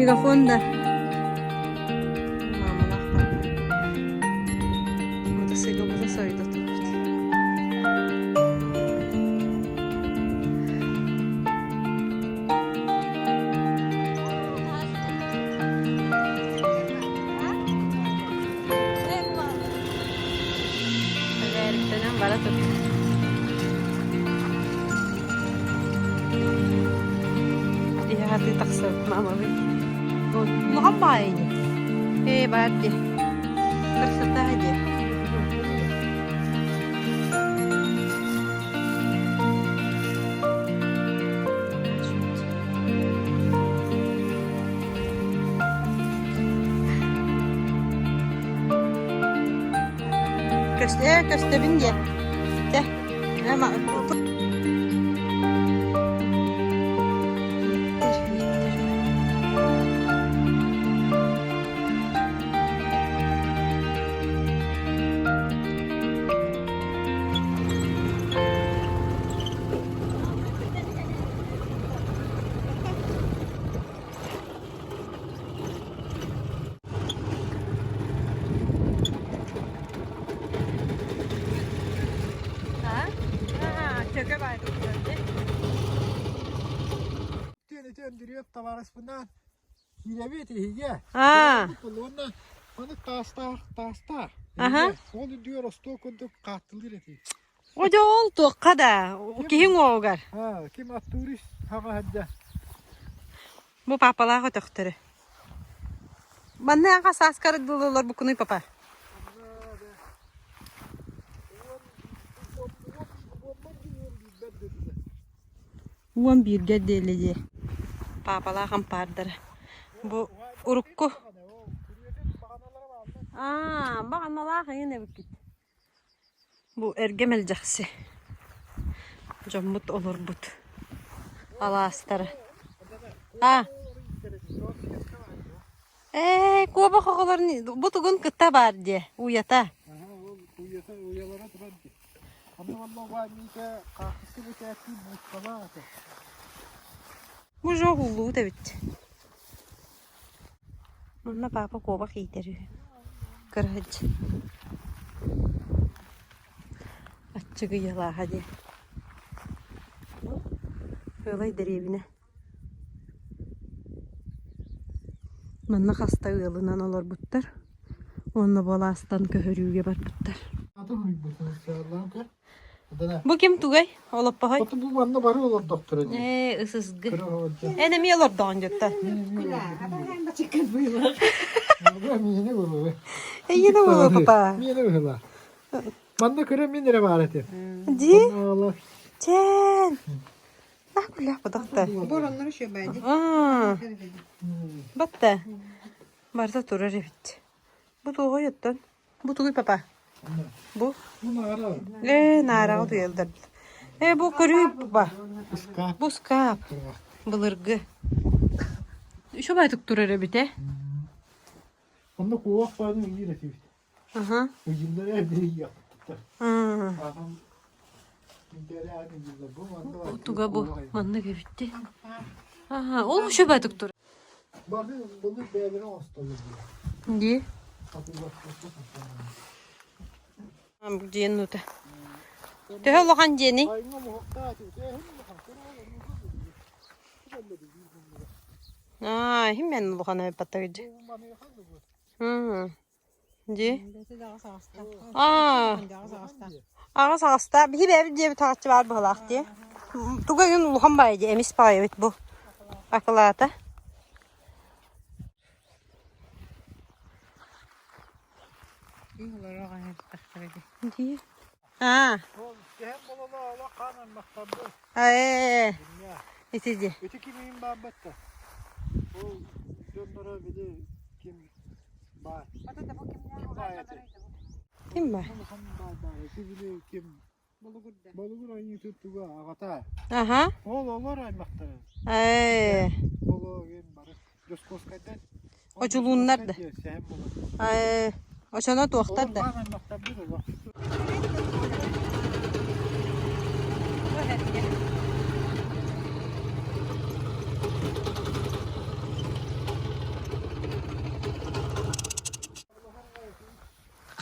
Megafon da. Mamalaktan. Motosiklimize soydu tuttu. Erkekten bara tuttu. Iya hati taksir mama be. Muham bayi. Berdi. Terseta aja. Köste bin dia. Dah. Nama. Diriyor tavaras bundan. Yine bir tihiye. Ha. Kullanma. Onu tasta. Aha. Onu diyor stokunduk katılır eti. O da oldu kada. Kim oğgar? Ha, kim at turist hava hadda. Bu papalar o doktoru. Bana yang kasas kardılar bu konuyu papa. 11 gedelici. Papalar kampardır. Bu urukku. Bakanalar yine bukit. Bu ergemel jaksi. Camut olur but. Alastarı. Kuba kokularını bu tugun kıta var diye. Uyata. Uyalara duran ki. Ama vallahi var mıydı? Kahvesi bu tersi bu sabah atı. Bu çok ulu da bitti. Onunla papa kuba kıytırıyor. Kırıcı. Açık yala hadi. Böyle derevine. Bana hasta yılından olur butlar. Onunla balastan köhürüge var butlar. Bu kim Tugay? Olup bakay. Bu bana barı olur doktora. Isızgı. Enemi olur doğan jötta. Miyene vurur. Yine olur papa. Miyene vurur. Bana kırım 1000 lira var eti. Di? Allah. Çen. Nah kulah bu doktor. Boranları şey bence. Batta. Barda durur evet. Bu tuğu yuttun. Bu tuğu papa. Bu? Bu nara. Nara o duyuldur. Bu kırıyor papa. Iska. Bu skap. Bılırgı. Şu baytık durur evet. Onda kuvak bağını iyi üretiyor. Aha. Bu yılları evde yaptı. Adam Tuga bu. Manda gevitti. Aha, o şu baytık durur. Bakın bunu beğenir hastalığı. Di? Bu ciğen nuta. Tehe lokan ciğeni. Hemen lokan ay patagıcı. Di? Ağız hasta. Bir ev diye bir takçı var bu halak diye. Tuga gün lokan baydı. Emis pay evet bu. Akılata. Di? İtici. Öteki miyim babette? O dönlara bir de kim var? Kim var? Kim? Balıgur aynı tuttuğu ağata. Aha. Olur aymakta. Olur gen var. Göz koskaydan. Oculuğunlar da. O sana doktor da.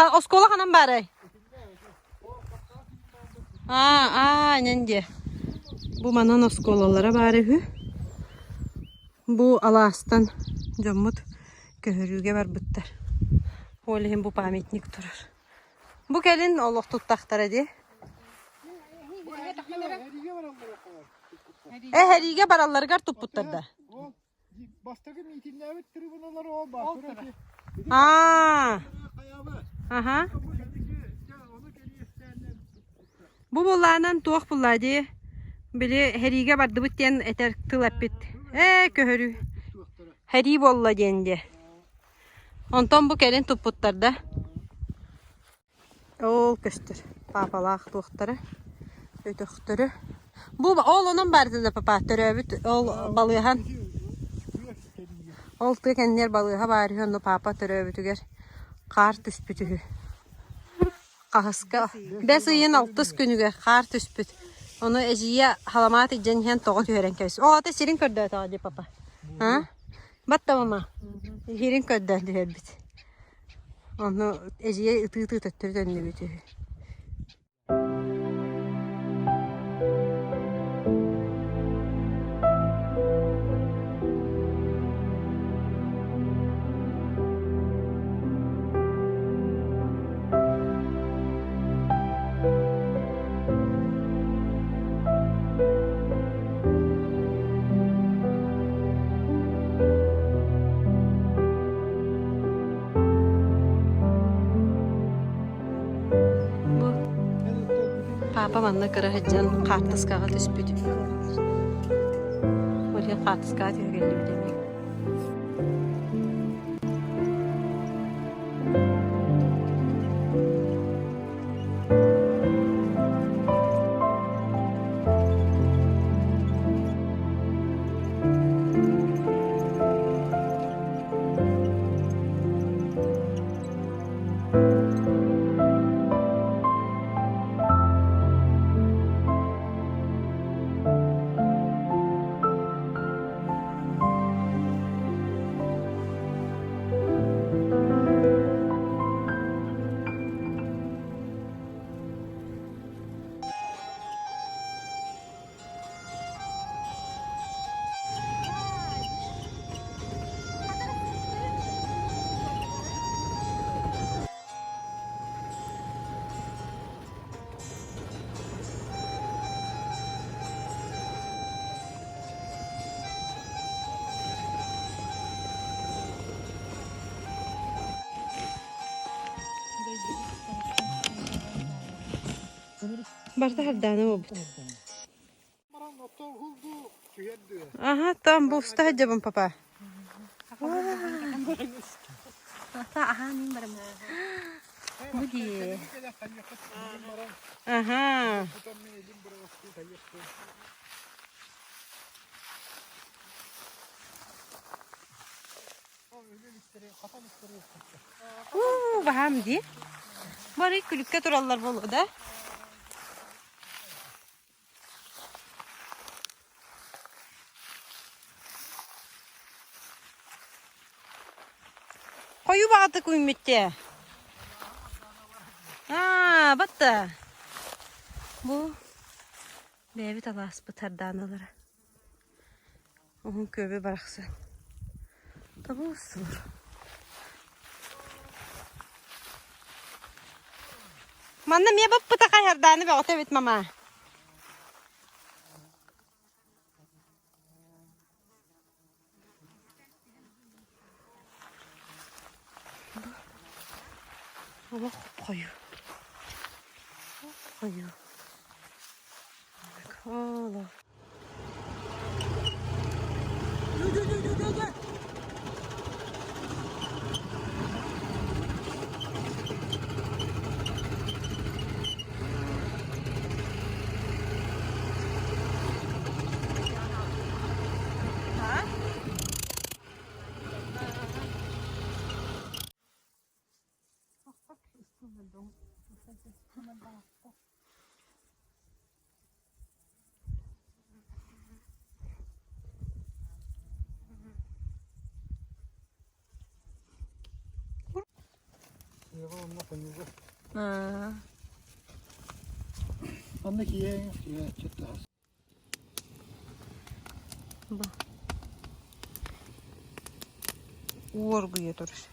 Oskola hanım bari. Nende. Bu manan oskolalara bari hü. Bu alastan camut köhürüge var bitler. Olihim bu pametnik durur. Bu gelin Allah tuttaktar edi. Herige baralları gar tuputtar da. Bastaki mitinler tribunaları o bak. Aha. Bu bullanan tuğuk bulladı. Bili herige bardı bitten eter tılap bit. Köhürü. Heri bolla dendi. Ondan bu gelin tuputtar da. Ol köstür. Papalaq tuğukları. Ötüktürü. Bu oğlunun bardı da papa töröbüt. Ol balığan. Ol tükenler balığa bari onu papa töröbütüger. Kar tüspütühü. Kahıska. Bes ayın 60 günüge kar tüspüt. Onu ejiye halamat edeceksin hen toğu tören köys. O ate sirin kördü tağdı papa. Ha? Batta mama. Sirin kördü diyor bit. Onu ejiye ıtı töttürü döndü bütühü. Papa bana kırıcın kartız kağıt üspüdü. Oraya kartız kağıt geliyor demek. Barda hardana o but. Aha tam bu usta hacabım papa. Aha nin barım. Bu diye. Aha. Baham di. Bari kulüpke turallar bolu da. Koyu bağdı kuymutte. Battı. Bu bevi talas bu tardanalara. Onun köbe bıraksın. Tabi ısılır. Manna miye bap bıta kayardanı be otebet mama. Hava koyu. Koyu. Bak Allah. Gel. Yok onunla koyuyor. Ha. Ondaki ye çıktı. Bak. Uğur güye durur.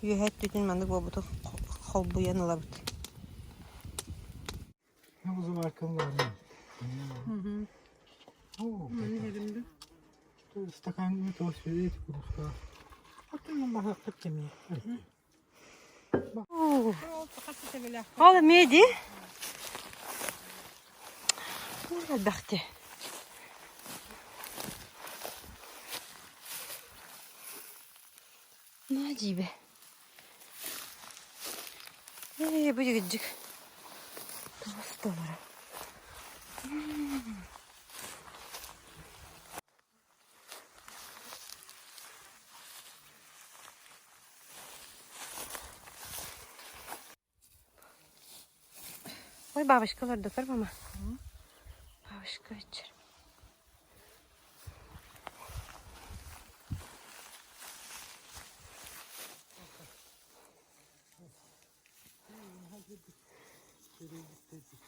Yühet düdün mandık bu butu kolbuyan olabıdı. Ne uzun arkamda var. Hı. Oo. Ne elimde? Stakanını toz vereyim kuruşta. Hatta ben haklık kemiği. Oo. Al meydi. Ne baktı. Ne acaba? Bu gıcık. Toz da var. Oy babuşkalar da var mama. Babuşka içer.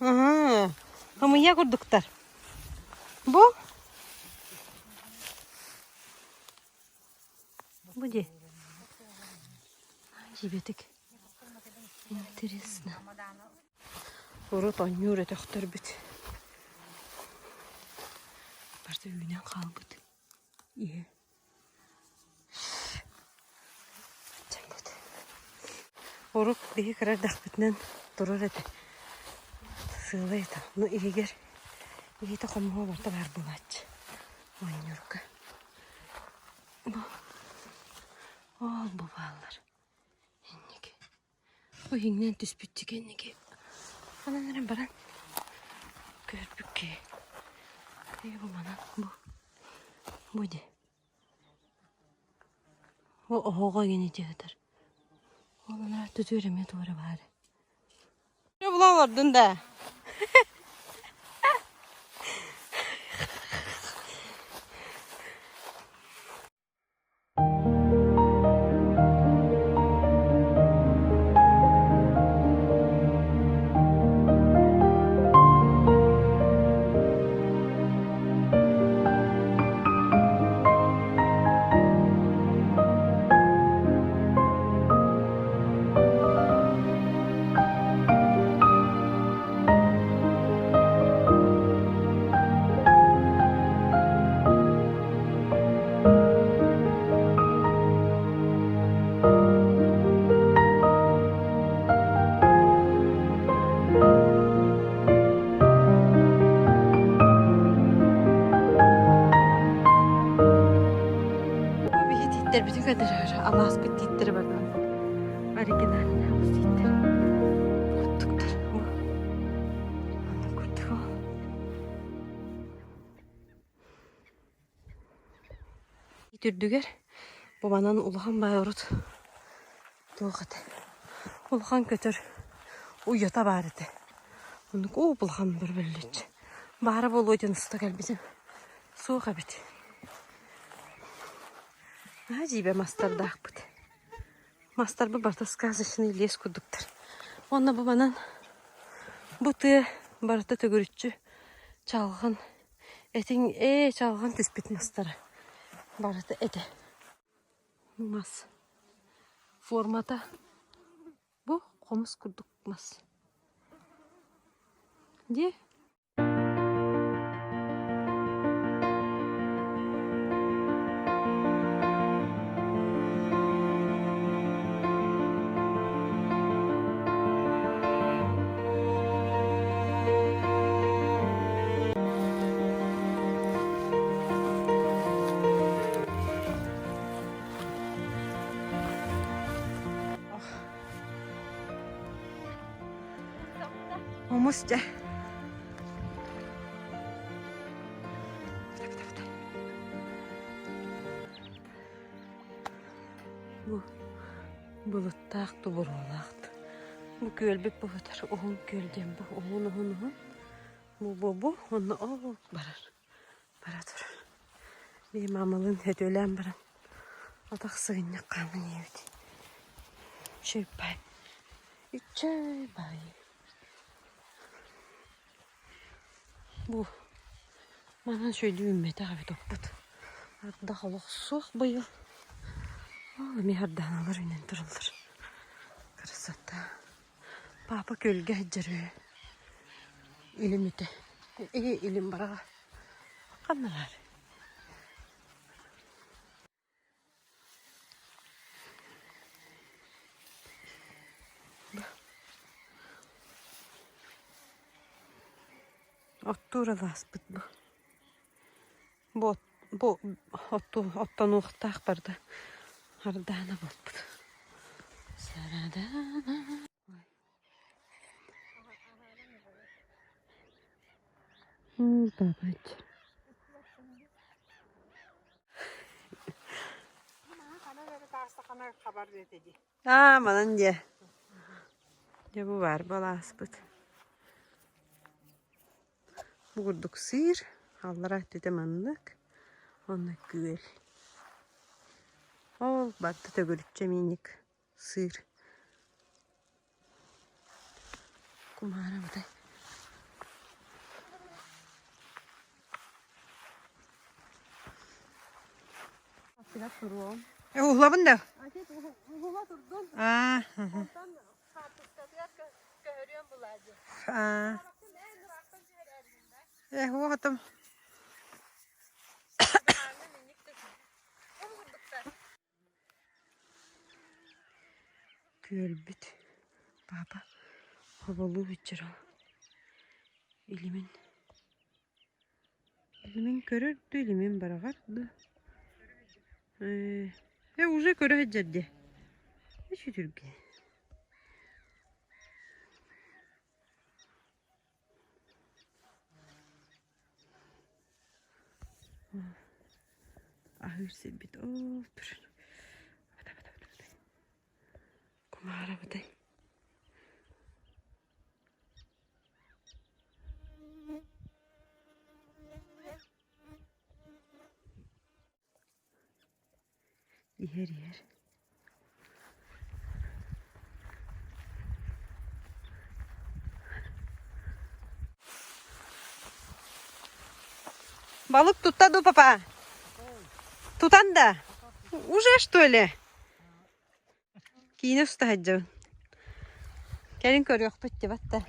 Aha. Hamıya kurduklar. Bu? Bu de. Jibetik. Интересно. Урут анюр этөхтөр бит. Барта үйнен қалбыт. Ие. Чамбыт. Урут биги кырар дахбытнан турар эти. Сылы это. Ну игер. Иги та хомго барта бар булач. Анюрка. Ол бу баллар. Эннеге. Ой иңнен түспүттүк эннеге. Ананаран баран. Көрбүкке. Bu bana bu de. O oğa yeni diyorlar. Onlar tutuyorum ya doğru var. Ne bulamardın da? Bütün kadar Allah'a spet titleri bakalım. Original Allah'a titleri. Kuttuktur. Onu kuttuk. Türdüger. Bu banan uluhan bayorut. Doğadı. Uluhan kötür. Uyuta barıdı. Onu o bulhan bir bölüç. Bağırı bol oydun ısta gel bizim. Soğuk abit. Acaba mastar da akbıdı. Mastar bu barta skazışını ilyes kurduktur. Onda bu banan bu tığ barta tögürütçü çalğın etin çalğın tüspit mastarı. Barta ede. Mas. Formata bu komuz kurduk mas. Diye. Omusça. Bu buluttaq duburulaaqtı. Bu gölbek bu kadar. Oğun gölden bu. Oğun. Bu. Onu o barar. Baradır. Bir mamalın ödölen baran. Adak sığınlık kanın evdi. Şöyle bay. Üçey bay. Bu. Bana şöyle ümmeti abi toput. Hatta hava soğuk bu yıl. Oğlum yerden alır inen durulur. Kırsatta. Papa gölge heceri. İlim üte. İyi ilim bara. Kanlar. Ottura laspıt bu. Bu ottan uğtaq barda. Hardana boput. Saradana. Babacığım. Aman diye. Ya bu var balaspıt. Vurduk sıyır. Hallara dedim anlık. Ona güzel. Ol battı da göreceğim inik. Sıyır. Kumara mı da? Biraz duruyorum. Uğlabın da. Uğla durdun. Aa. Ondan kartuştadılar görüyorum bularca. Aa. O hatam. Gölbüt. Baba. Havalı bütçer o. Elimin görürdü, elimin bırakırdı. Уже göreceğiz. Ne şu Türkiye? Ahır sebit. Durun. Kumara mı da? Yer. Balık tutadı papa. Tutan da. Уже что ли? Kine usta hacı. Gelin görüyor bitti battı.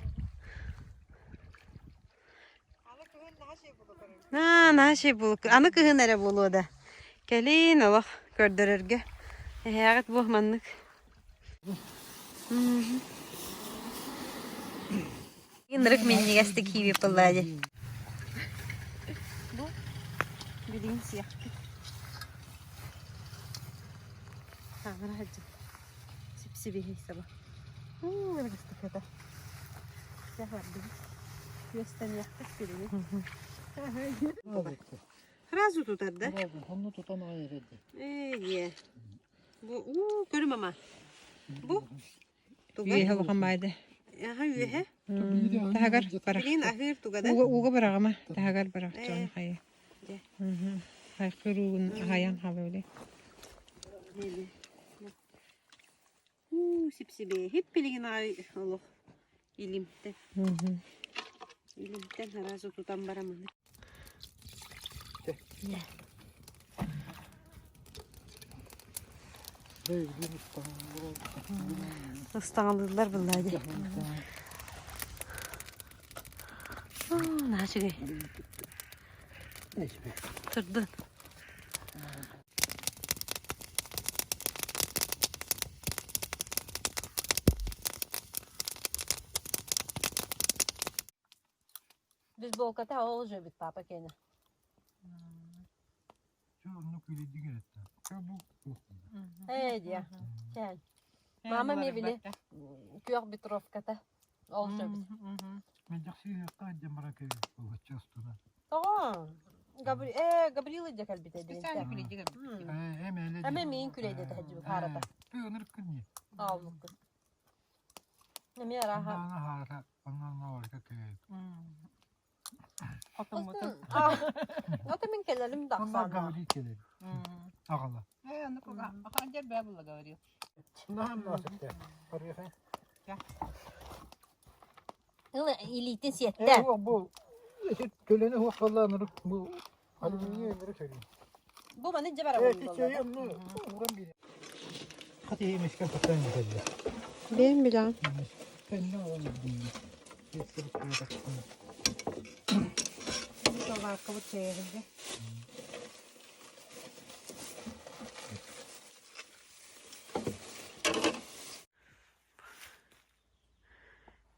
Ne şey buluk. Anı kıhın nere buluğu da. Gelin Allah gördürürge. Evet bu manlık. Yındırık minni gazete kiwi pılladı. Bu bildiğin siyah. Tamam hacı. Sipsi hesaba. Böyle gazete kadar. Siyah var bir. Gösten yaktık birini. Razı tutar da. Onu tutan ayırdı. İyi. Bu görüm ama. Bu. Üye bakan baydı. Aha üye. Tahagar barak. Bilin ahır tuğada. Uga barak ama tahagar barak can hayı. De. Hay kırığın hayan ha böyle. Neydi? Sipsi hep bilin ay Allah. İlimden. İlimden razı tutan baramanı. Istanlılar bunlar diye. Nasıl gay? Tırdın. Biz bu okata olacak bir papa kene. Çoğunluk öyle değil etti. Çabuk yok. Hey diye. Sen. Mama mi bile? Kuyak bir trofkata. Olacak bir. Ben жақсы қадам браке частона. Tamam. Gabriela de kalbi dedi. Ama min küleyde de hacı harada. Peyonur kınni. Allık. Ne mi ara ha? Bana harada anlamına var ki. O da min kelelim Onlar daksana. gavri kelir. Ağala. Anı koga. Akan gel be bulla gavriyo. Bundan nasıl? Arıyorsun. Ила илитин сиеттен. Bu kölene huakallanır. Bu alüminyum emiri söyleyeyim. Bu bana cebara Evet, buldu. hiç söyleyeyim mi? Uğram bir. Hadi yemişken kaptan gidelim. Ben bilen. Ben ne alalım? Geçtirip şuraya baksana. Çok akıllı çevirdi.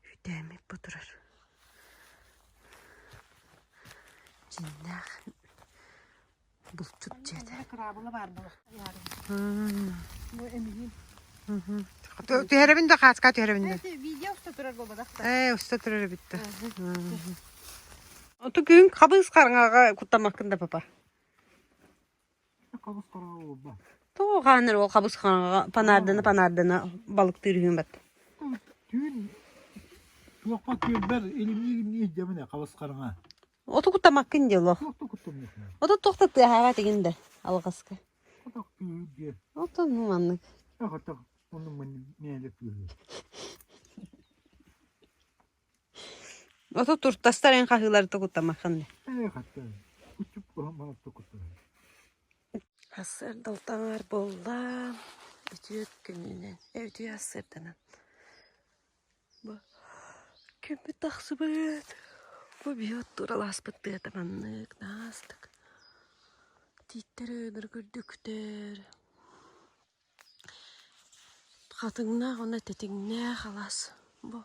Hüdemi budur. Cinler. Bultut cede. Krabılı var bu. Bu eminim. Tüherevin de kaçka tüherevin de. Video tuturar olmadı. Usta tüherevin bitti. Otu gün kabız karınağa kutlamak hakkında papa. Kabus karağı oldu. Toğu kanır o kabus kanıga panardana balık dürüyüm bat. Dün yok bak ben elimli cemine kabus karağı. Otu kutlamak hakkında lo. Yok da kutum yok. Otu toxtatı hava teginde alğaska. O da büyüdü. Otu numanlık. Yok da onun beni neyle büyüdü. Otu turtastar en kahıları kutlamak hakkında. Evet hatta. Küçük bana da kutum. Hasır daltanar bolla. Ütüyöt gününen. Ütüyö hasırdanan. Bu. Kömü taqsı bıt. Bu biyot duralas bıttı tamanlık. Nastık. Titter ödür gürdüktür. Katыңna ona tetingine halas. Bu.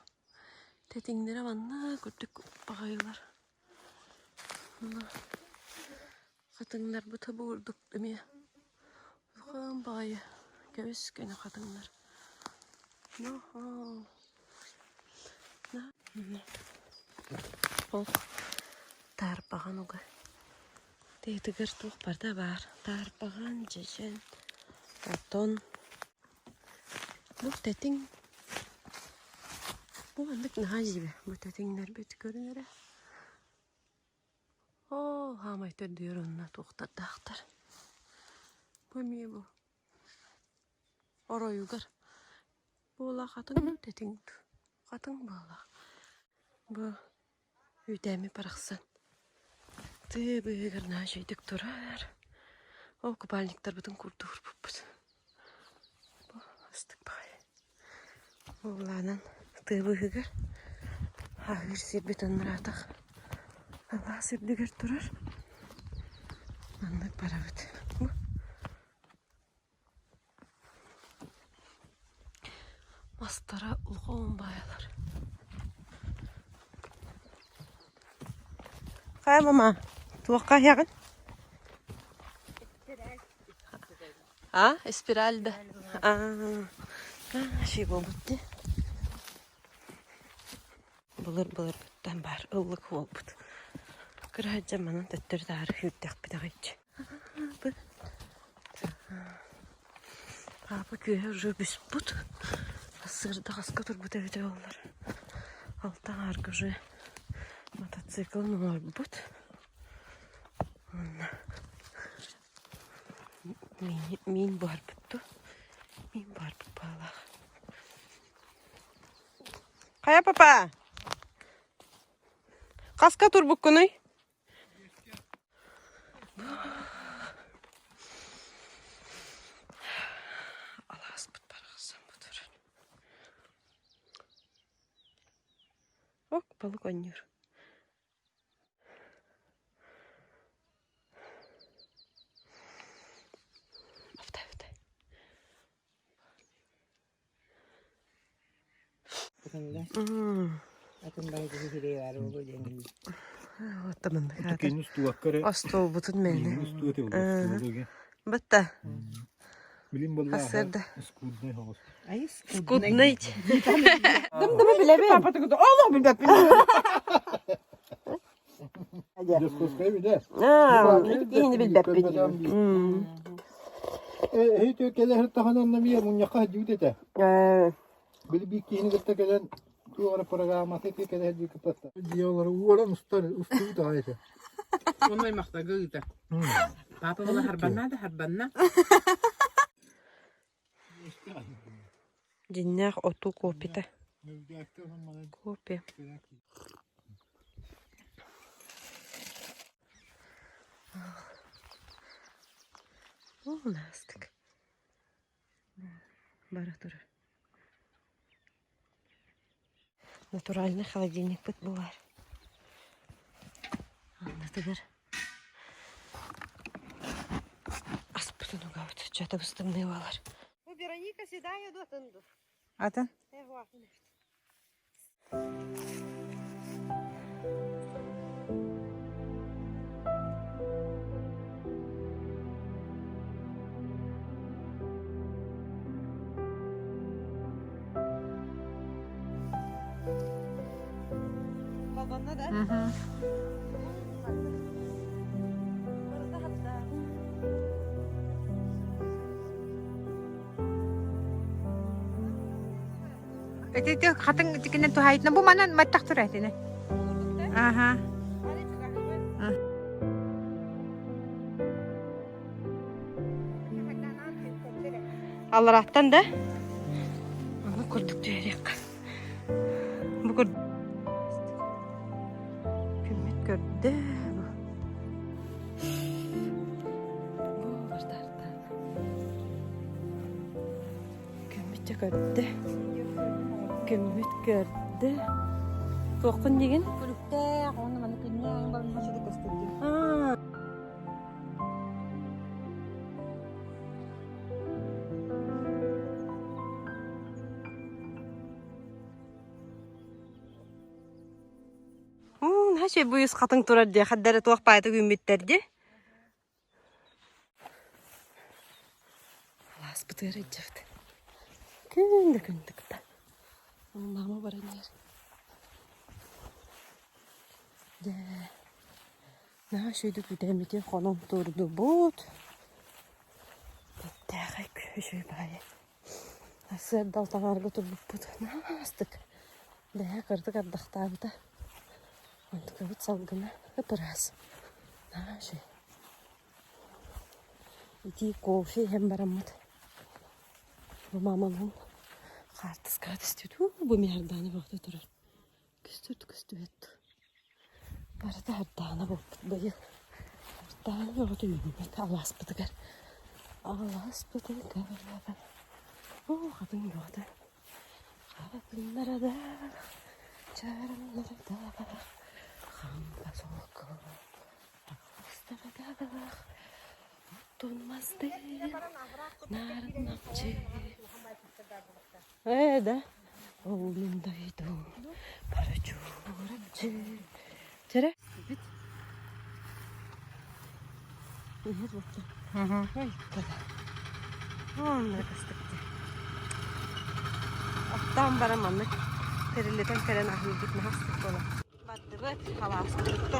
Tetingine vanna gürdük bağıylar. Katыңlar bu tabi vurduk demeye. Bakın bağıyı. Göğüs gene katыңlar. Noho. Ol. Tarpağan oga. Teytigir tuğ barda var. Tarpağan cecen. Oton. Bu teting. Bu andık naha gibi. Bu tetingler büyük görünür. Oh, hamaytır diyor onunla tuğda dağıtır. Bu mi bu? Oro yugar. Bu ola katın teting. Katın bu ola. Bu üdemi bıraksın. Tıbı yugar şeydik durar. O kupalnikler bütün kurdur bu. Bu astık bay. Oğlanın tıbı yugar. Hayır sirbetin ratak. Allah sirbedir durar. Anlık para bit. Bu. Mastara ulğun bayalar. Kaya mama. Tuğakka yakın. Ha? Espiralda. Şey bu bitti. Bulur bütten bar. Illık ol bud. Kırağıca manın töttür darı hüddek bir dağıcı. Bu. Abi köye rübüs bud. Sırda kaska tur bu devde olur. Altan arkıcı. Motocikl numar bud. Min var buttu. Min var bu bağlar. Kaya papa. Kaska tur bukunu. Allah'ız but parasın budur. Bak balık oynuyor. Atın bayi gibi hile var o jengil. Tamam. Tukinus tuvakkare. Astol butun meni. Tukinus tuvakkare oldu. Bitti. Bilim vallahi. Hasırda. Skudne havas. Ay Skudne iç. Dım bile Papa tukudu. Allah bilmem bilmem. Diskoskayı bir de. Yeni bil beppin. Hiç yok hele her tahan anlamıyor mun yakah cüdete. Böyle bir kini gıtta gelen tu ara programı tek kele her cüdete pasta. Diyorlar uğran ustu da ayete. Onay makta gıda. Papa bana harbanna. Dinler otu kopite. Nevdekte onun bana Kopya. gerek. О, настык. Бара турар. Натуральный холодильник бит булар. Анда тегер. Аспытын угавыт. Чата быстымный балар. Bu Veronika седая дотынды. Ата? Babana da. Угу. Burada hatta. Это хатын тикенен тухайтна бу манан маттак туратыны. Ага. Аллараттан да. Аны көрдік дөрек. Бұл көрдік. Көмет көрді. Бұл бартардан. Көмет көрді. Көмет көрді. Тоқын деген? Күлікте, оны маны күнне аңын барын хашыды көстірді. Хаши бұйыз қатын тұрар де, қаддары туақ байты көмбеттерде. Алас бұтығыр әджіфті. Күндік та. Мама баран ер. На шүйді күдәмеде қоным тұрды бұд. Тәғай көші байы. Асыр далтағарға тұрды бұд. Настық. Дәя қырдық ардақтабыда. Онтық өт салғына ұпырас. На шүй. Иди кофе hem барамыд. Бұл маманың қартыс кәдістеді. Бұл мерданы бақты тұрар. Күстірді өтті. Барыда арданы болып бұйыл. Арданы бақты үйінмет. Алас бұдығар. Алас бұдығар. О, қадың бақты. Қадынларада. Чарынларада. Қамға соқы. Астарада. Тұнмазды. Нарын апчы. Да. Олындайды. Парачурапчы. Тере? Бит. Егер бақты. Ой, көді. Онда кістікті. Ақтан бараманны. Перелетен перен ахылдық нағастық бола. Бадды бұд, халасы бұдды.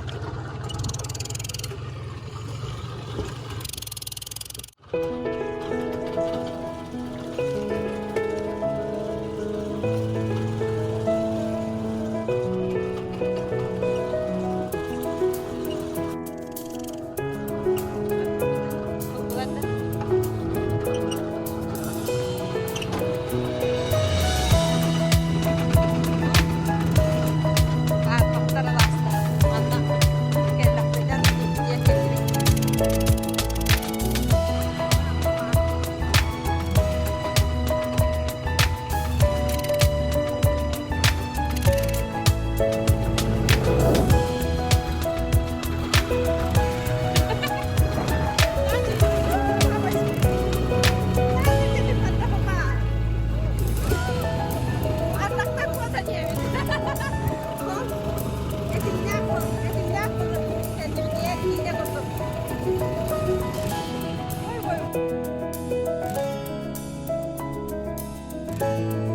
Thank you.